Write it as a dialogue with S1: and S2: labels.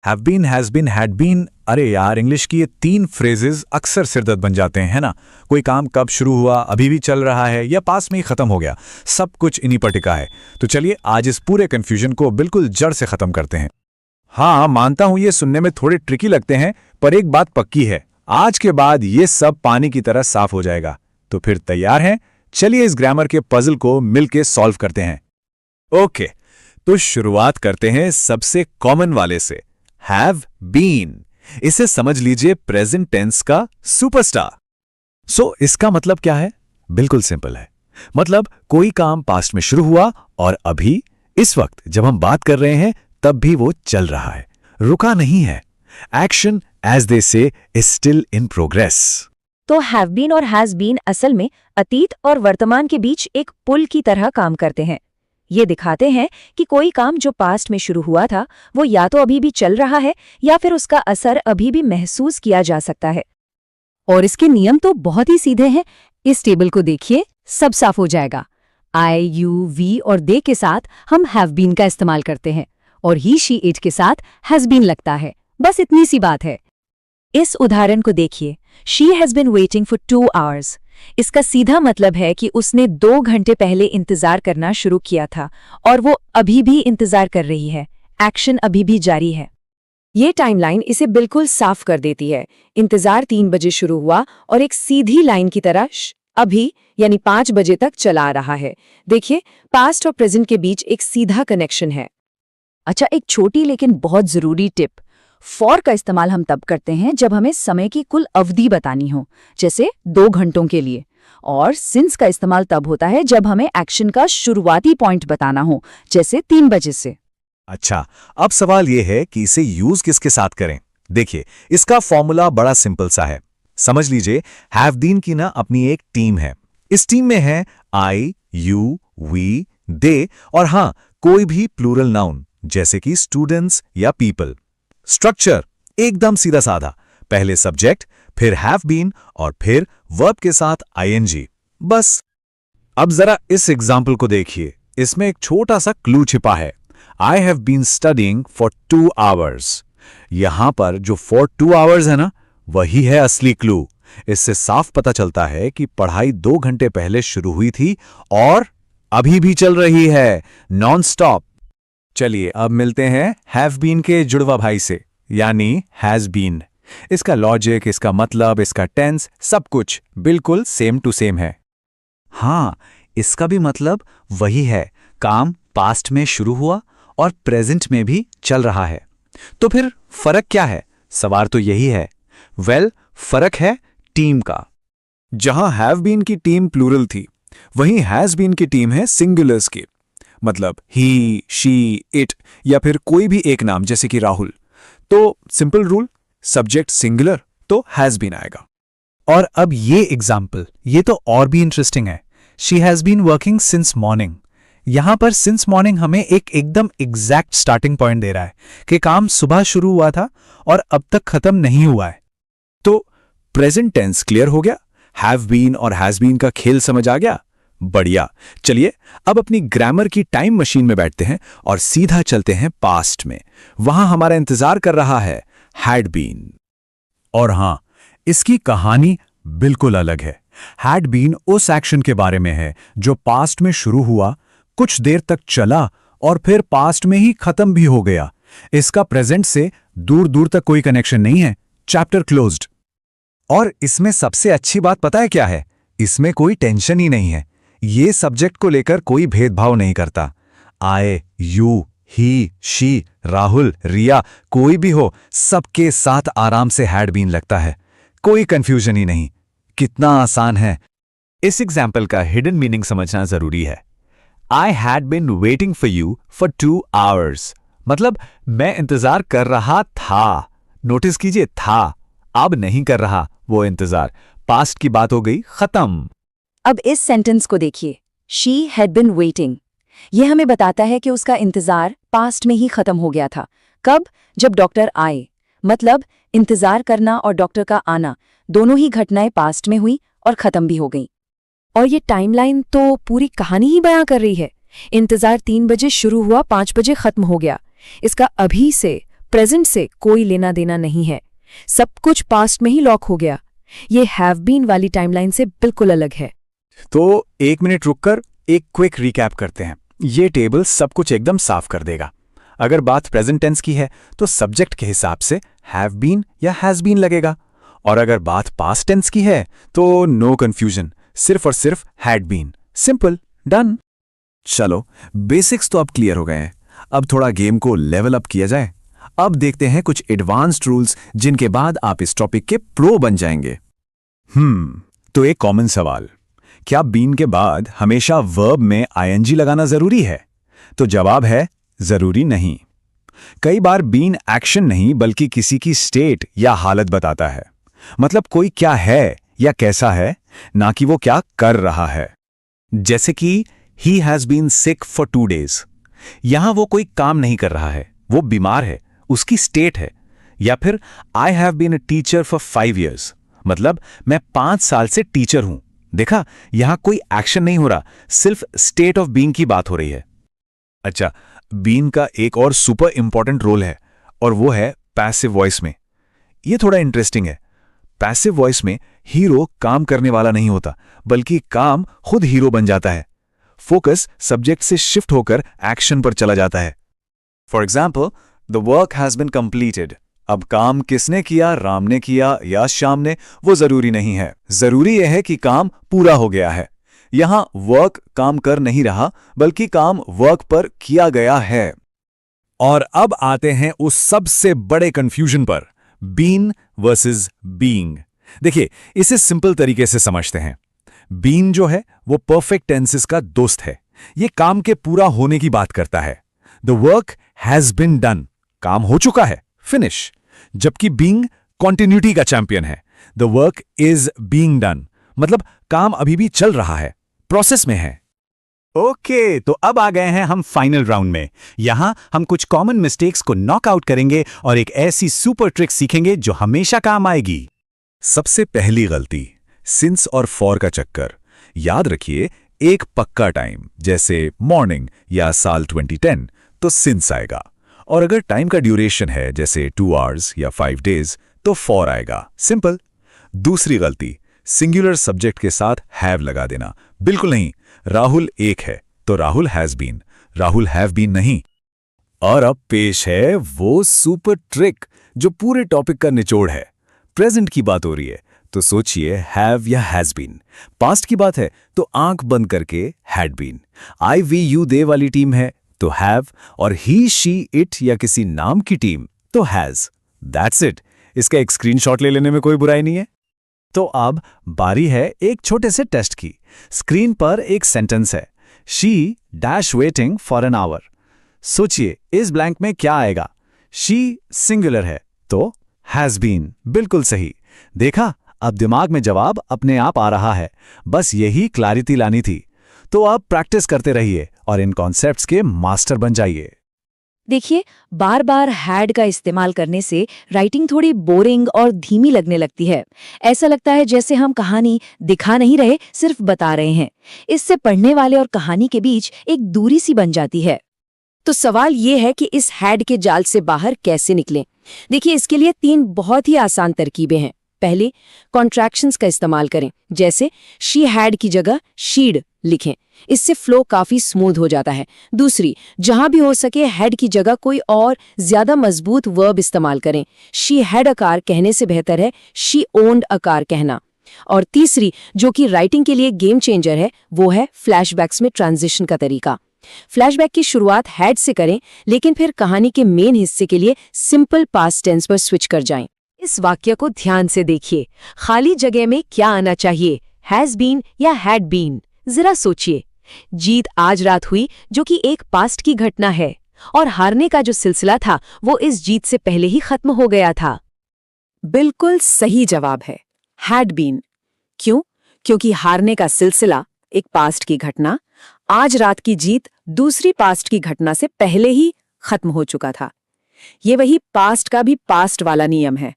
S1: Have been, has been, had been. अरे यार, English की ये 3 फ्रेजेस अक्सर सिरदर्द बन जाते हैं, है ना। कोई काम कब शुरू हुआ, अभी भी चल रहा है या पास में ही खत्म हो गया, सब कुछ इन्हीं पर टिका है। तो चलिए आज इस पूरे कंफ्यूजन को बिल्कुल जड़ से खत्म करते हैं। हाँ, मानता हूं ये सुनने में थोड़े ट्रिकी लगते हैं, पर एक बात पक्की है, आज के बाद ये सब पानी की तरह साफ हो जाएगा। तो फिर तैयार हैं? चलिए इस ग्रामर के पजल को मिलके सॉल्व करते हैं। ओके, तो शुरुआत करते हैं सबसे कॉमन वाले से, हैव बीन। इसे समझ लीजिए प्रेजेंट टेंस का सुपरस्टार। सो इसका मतलब क्या है? बिल्कुल सिंपल है। मतलब कोई काम पास्ट में शुरू हुआ और अभी इस वक्त जब हम बात कर रहे हैं तब भी वो चल रहा है, रुका नहीं है। एक्शन, एज दे से, इज स्टिल इन प्रोग्रेस।
S2: तो हैव बीन और हैज बीन असल में अतीत और वर्तमान के बीच एक पुल की तरह काम करते हैं। ये दिखाते हैं कि कोई काम जो पास्ट में शुरू हुआ था वो या तो अभी भी चल रहा है या फिर उसका असर अभी भी महसूस किया जा सकता है। और इसके नियम तो बहुत ही सीधे हैं। इस टेबल को देखिए, सब साफ हो जाएगा। आई, यू, वी और दे के साथ हम हैव बीन का इस्तेमाल करते हैं और ही, शी, इट के साथ हैज बीन लगता है। बस इतनी सी बात है। इस उदाहरण को देखिए, she has been waiting for 2 hours. इसका सीधा मतलब है कि उसने 2 घंटे पहले इंतजार करना शुरू किया था और वो अभी भी इंतजार कर रही है। एक्शन अभी भी जारी है। ये टाइमलाइन इसे बिल्कुल साफ कर देती है। इंतजार 3 बजे शुरू हुआ और एक सीधी लाइन की तरह अभी यानी 5 बजे तक चला आ रहा है। देखिए, पास्ट और प्रेजेंट के बीच एक सीधा कनेक्शन है। अच्छा, एक छोटी लेकिन बहुत जरूरी टिप, फॉर का इस्तेमाल हम तब करते हैं जब हमें समय की कुल अवधि बतानी हो, जैसे 2 घंटों के लिए। और सिंस का इस्तेमाल तब होता है जब हमें एक्शन का शुरुआती पॉइंट बताना हो, जैसे 3 बजे से।
S1: अच्छा, अब सवाल यह है कि इसे यूज किसके साथ करें। देखिए, इसका फॉर्मूला बड़ा सिंपल सा है। समझ लीजिए, हैव बीन की ना अपनी एक टीम है। इस टीम में है आई, यू, वी, दे और हाँ, कोई भी प्लूरल नाउन जैसे कि स्टूडेंट्स या पीपल। स्ट्रक्चर एकदम सीधा साधा, पहले सब्जेक्ट, फिर हैव बीन और फिर वर्ब के साथ आईएनजी, बस। अब जरा इस एग्जाम्पल को देखिए, इसमें एक छोटा सा क्लू छिपा है। I have been studying for 2 hours. यहां पर जो फॉर 2 आवर्स है ना, वही है असली क्लू। इससे साफ पता चलता है कि पढ़ाई 2 घंटे पहले शुरू हुई थी और अभी भी चल रही है, नॉन स्टॉप। चलिए अब मिलते हैं हैव बीन के जुड़वा भाई से, यानी हैज बीन। इसका लॉजिक, इसका मतलब, इसका टेंस, सब कुछ बिल्कुल सेम टू सेम है। हाँ, इसका भी मतलब वही है, काम पास्ट में शुरू हुआ और प्रेजेंट में भी चल रहा है। तो फिर फर्क क्या है? सवाल तो यही है। फर्क है टीम का। जहां हैव बीन की टीम प्लूरल थी, वहीं हैज बीन की टीम है सिंगुलर्स की। मतलब ही, शी, इट या फिर कोई भी एक नाम जैसे कि राहुल। तो सिंपल रूल, सब्जेक्ट सिंगुलर तो हैज बीन आएगा। और अब ये एग्जाम्पल, ये तो और भी इंटरेस्टिंग है। She has been working since morning. यहां पर सिंस मॉर्निंग हमें एक एकदम एग्जैक्ट स्टार्टिंग पॉइंट दे रहा है कि काम सुबह शुरू हुआ था और अब तक खत्म नहीं हुआ है। तो प्रेजेंट टेंस क्लियर हो गया, हैव बीन और हैज बीन का खेल समझ आ गया। बढ़िया। चलिए अब अपनी ग्रामर की टाइम मशीन में बैठते हैं और सीधा चलते हैं पास्ट में। वहां हमारा इंतजार कर रहा है हैड बीन। और हां, इसकी कहानी बिल्कुल अलग है। हैड बीन उस एक्शन के बारे में है जो पास्ट में शुरू हुआ, कुछ देर तक चला और फिर पास्ट में ही खत्म भी हो गया। इसका प्रेजेंट से दूर दूर तक कोई कनेक्शन नहीं है। Chapter closed. और इसमें सबसे अच्छी बात पता है क्या है? इसमें कोई टेंशन ही नहीं है। ये सब्जेक्ट को लेकर कोई भेदभाव नहीं करता। आई, यू, ही, शी, राहुल, रिया, कोई भी हो, सबके साथ आराम से हैड बीन लगता है। कोई कंफ्यूजन ही नहीं। कितना आसान है। इस एग्जाम्पल का हिडन मीनिंग समझना जरूरी है। I had been waiting for you for 2 hours. मतलब मैं इंतजार कर रहा था। नोटिस कीजिए, था, अब नहीं कर रहा वो इंतजार। पास्ट की बात हो गई, खत्म।
S2: अब इस सेंटेंस को देखिए, शी हैड बिन वेटिंग। यह हमें बताता है कि उसका इंतजार पास्ट में ही खत्म हो गया था। कब? जब डॉक्टर आए। मतलब इंतजार करना और डॉक्टर का आना, दोनों ही घटनाएं पास्ट में हुई और खत्म भी हो गईं। और ये टाइमलाइन तो पूरी कहानी ही बयां कर रही है। इंतजार 3 बजे शुरू हुआ, 5 बजे खत्म हो गया। इसका अभी से प्रेजेंट से कोई लेना देना नहीं है, सब कुछ पास्ट में ही लॉक हो गया। ये हैव बीन वाली टाइमलाइन से बिल्कुल अलग है।
S3: तो 1 मिनट रुककर एक क्विक रिकैप करते हैं। ये टेबल सब कुछ एकदम साफ कर देगा। अगर बात प्रेजेंट टेंस की है तो सब्जेक्ट के हिसाब से हैव बीन या हैज बीन लगेगा, और अगर बात पास्ट टेंस की है तो नो कंफ्यूजन, सिर्फ और सिर्फ हैड बीन। Simple, done. चलो, बेसिक्स तो अब क्लियर हो गए हैं। अब थोड़ा गेम को लेवल अप किया जाए। अब देखते हैं कुछ एडवांस्ड रूल्स जिनके बाद आप इस टॉपिक के प्रो बन जाएंगे। तो एक कॉमन सवाल, क्या बीन के बाद हमेशा वर्ब में आईएनजी लगाना जरूरी है? तो जवाब है जरूरी नहीं। कई बार बीन एक्शन नहीं बल्कि किसी की स्टेट या हालत बताता है। मतलब कोई क्या है या कैसा है, ना कि वो क्या कर रहा है। जैसे कि he has been sick for 2 days। यहां वो कोई काम नहीं कर रहा है, वो बीमार है, उसकी स्टेट है। या फिर I have been a teacher for 5 years, मतलब मैं 5 साल से टीचर हूं। देखा, यहां कोई एक्शन नहीं हो रहा, सिर्फ स्टेट ऑफ बीइंग की बात हो रही है। अच्छा, बीन का एक और सुपर इंपॉर्टेंट रोल है, और वो है पैसिव वॉइस में। ये थोड़ा इंटरेस्टिंग है। पैसिव वॉइस में हीरो काम करने वाला नहीं होता, बल्कि काम खुद हीरो बन जाता है। फोकस सब्जेक्ट से शिफ्ट होकर एक्शन पर चला जाता है। For example, the work has been completed. अब काम किसने किया, राम ने किया या श्याम ने, वो जरूरी नहीं है। जरूरी यह है कि काम पूरा हो गया है। यहां वर्क काम कर नहीं रहा, बल्कि काम वर्क पर किया गया है। और अब आते हैं उस सबसे बड़े कंफ्यूजन पर, बीन वर्सेस बीइंग। देखिए, इसे सिंपल तरीके से समझते हैं। बीन जो है वो परफेक्ट टेंसेस का दोस्त है। ये काम के पूरा होने की बात करता है। The work has been done, काम हो चुका है, फिनिश। जबकि बीइंग कॉन्टिन्यूटी का चैंपियन है। The work is being done, मतलब काम अभी भी चल रहा है, प्रोसेस में है। ओके, तो अब आ गए हैं हम फाइनल राउंड में। यहां हम कुछ कॉमन मिस्टेक्स को नॉकआउट करेंगे और एक ऐसी सुपर ट्रिक सीखेंगे जो हमेशा काम आएगी।
S1: सबसे पहली गलती, सिंस और फॉर का चक्कर। याद रखिए, एक पक्का टाइम जैसे मॉर्निंग या साल 2010 तो सिंस आएगा, और अगर टाइम का ड्यूरेशन है जैसे 2 hours या 5 days तो फॉर आएगा। सिंपल। दूसरी गलती, सिंगुलर सब्जेक्ट के साथ हैव लगा देना। बिल्कुल नहीं, राहुल एक है तो Rahul has been, Rahul have been नहीं। और अब पेश है वो सुपर ट्रिक जो पूरे टॉपिक का निचोड़ है। प्रेजेंट की बात हो रही है तो सोचिए हैव या हैज बीन। पास्ट की बात है तो आंख बंद करके had been. I we you they वाली टीम है तो हैव, और ही शी इट या किसी नाम की टीम तो हैज। That's it. इसका एक स्क्रीनशॉट ले लेने में कोई बुराई नहीं है। तो अब बारी है एक छोटे से टेस्ट की। स्क्रीन पर एक सेंटेंस है, she dash waiting for an hour. सोचिए इस ब्लैंक में क्या आएगा। शी सिंगुलर है तो हैज बीन, बिल्कुल सही। देखा, अब दिमाग में जवाब अपने आप आ रहा है। बस यही क्लैरिटी लानी थी। तो अब प्रैक्टिस करते रहिए और इन कॉन्सेप्ट्स के मास्टर बन जाइए।
S2: देखिए, बार बार हैड का इस्तेमाल करने से राइटिंग थोड़ी बोरिंग और धीमी लगने लगती है। ऐसा लगता है जैसे हम कहानी दिखा नहीं रहे, सिर्फ बता रहे हैं। इससे पढ़ने वाले और कहानी के बीच एक दूरी सी बन जाती है। तो सवाल ये है कि इस हैड के जाल से बाहर कैसे निकलें? देखिए, इसके लिए 3 बहुत ही आसान तरकीबें हैं। पहले, कॉन्ट्रैक्शंस का इस्तेमाल करें, जैसे शी हैड की जगह शीड लिखें। इससे फ्लो काफी स्मूथ हो जाता है। दूसरी, जहां भी हो सके हैड की जगह कोई और ज्यादा मजबूत वर्ब इस्तेमाल करें। शी हैड अ कार कहने से बेहतर है शी ओन्ड अ कार कहना। और तीसरी, जो कि राइटिंग के लिए गेम चेंजर है, वो है फ्लैशबैक्स में ट्रांजिशन का तरीका। फ्लैशबैक की शुरुआत हैड से करें, लेकिन फिर कहानी के मेन हिस्से के लिए सिंपल पास्ट टेंस पर स्विच कर जाएं। इस वाक्य को ध्यान से देखिए। खाली जगह में क्या आना चाहिए, हैज बीन या हैड बीन? जरा सोचिए। जीत आज रात हुई, जो कि एक पास्ट की घटना है, और हारने का जो सिलसिला था वो इस जीत से पहले ही खत्म हो गया था। बिल्कुल सही जवाब है हैड बीन। क्यों? क्योंकि हारने का सिलसिला एक पास्ट की घटना, आज रात की जीत दूसरी पास्ट की घटना से पहले ही खत्म हो चुका था। ये वही पास्ट का भी पास्ट वाला नियम है।